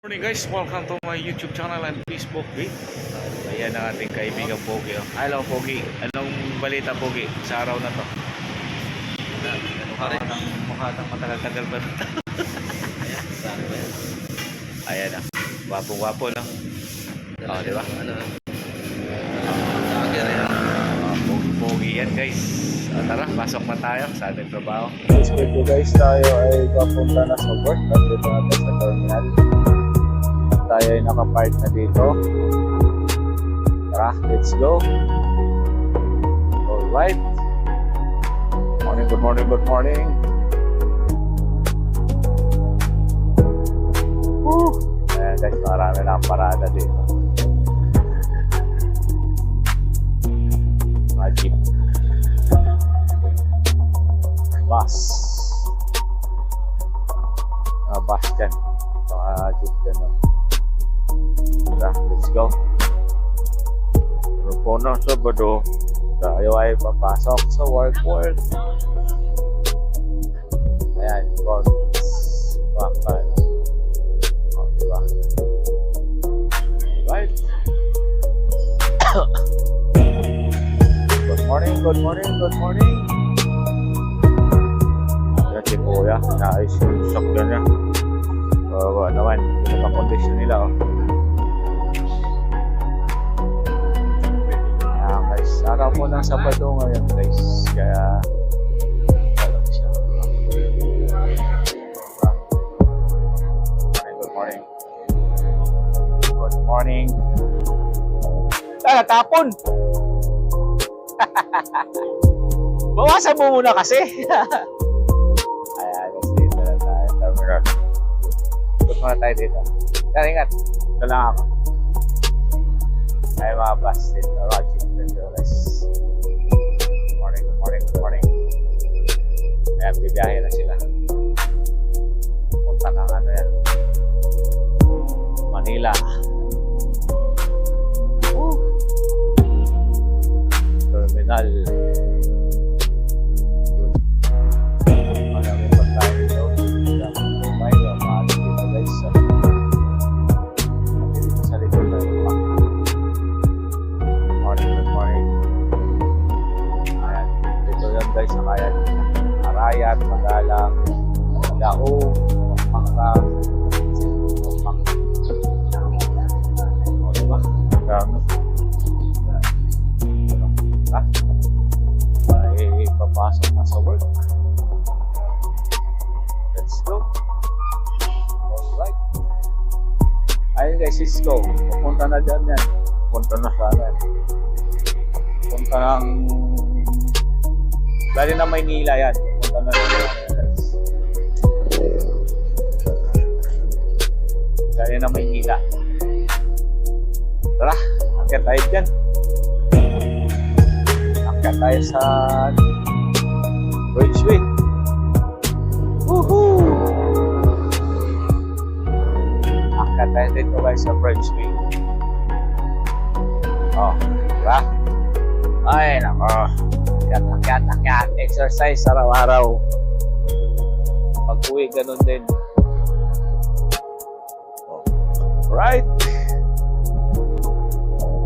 Morning guys, welcome to my YouTube channel and Facebook page. Ayan ang ating kaibigang Pogi. Hello Pogi, anong balita Pogi sa araw na to? Mukha ng matagal-tagal pa. Ayan na, wapo-wapo no? Oo, di ba? Pogi yan guys. Tara, pasok na tayo sa ating trabaho. Guys, tayo ay papunta na sa work. Dito natin sa terminal. Tayo ay nakapark na dito. Tara, let's go. Alright. Good morning. Woo! Ayan guys, marami na ang parada dito. Mga jeep. Bus. Bus dyan. Mga jeep dyan. Tara, let's go. Pero po na Sabado, tayo ay papasok sa work. Ayan, bakal. O, diba? Right. Good morning. Ayan si Kuya, naayos yung sakyan niya. Bawa naman, pinaka-condition nila. Guys, araw po ng Sabado ngayon guys, kaya alam siya. Good morning. Tapon! Bawasan mo muna kasi. Ayan guys, dito na tayo terminal. Ikot muna tayo dito. Kaya ingat, ito lang ako. Ay mga bus dito, mga jeep dito guys. Good morning. Ayan, bibiyahe na sila. Punta ng ano yan, Manila. Terminal. Marami pa tayo dito. Tayo, mahal dito guys. Dito sa likod tayo. Good morning. Ayan, dito yan guys, nakayan. Arayat, Magalang, Lao, Pangka, o diba? Dami. Ay papasok na sa work. Let's go. Alright. Ayun guys, let's go. Pupunta na dyan yan. Pupunta na sana. Pupunta ng lalo na Maynila yan. Pupunta na yan guys. Lalo na Maynila. Tara, akit tayo dyan. Akit tayo sa Bridgeway. Woohoo! Akit tayo dito guys sa Bridgeway. Oh, diba? Ay, nako. Akyat. Exercise araw-araw. Pag-uwi, ganun din. Right.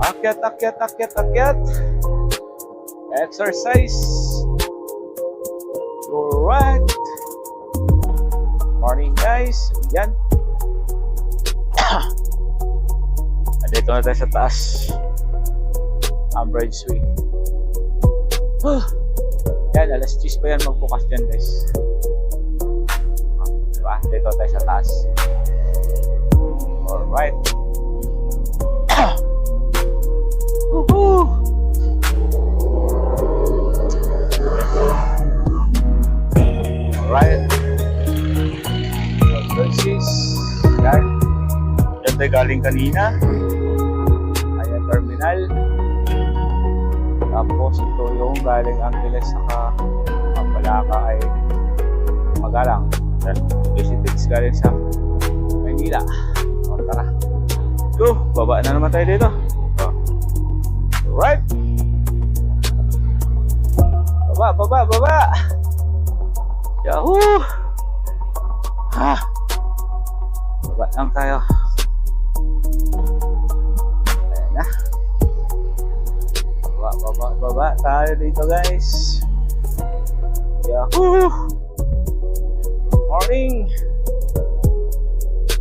Akyat. Exercise. Alright. Morning guys. Yan. Dito na tayo sa taas. Bridgeway. Yan, alas 10 pa yan magbukas dyan guys. Diba? Dito tayo sa taas. Alright. Woohoo! Alright. Francis. Yan. Yan tayo galing kanina. Ayan, terminal. Tapos ito yung galing Angeles saka Pampalaka ay Magalang. Visitix galing sa Maynila. O tara. Go, baba na naman tayo dito. Alright. Baba. Yahoo! Baba lang tayo. Ayan na. Baba tayo dito guys. Yahoo! Morning!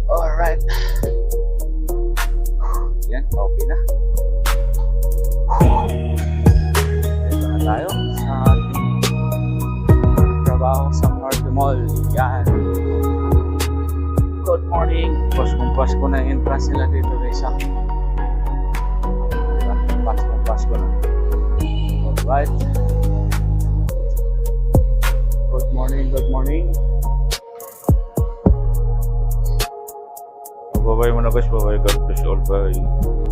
Alright. Yan, okay na. Dito na tayo sa ating trabaho sa Norte Mall. Yan. Good morning. Pasko na yung entrance nila dito guys. Pasko na. Alright. Good morning. Bye-bye muna guys. Bye-bye. God bless you all. Bye.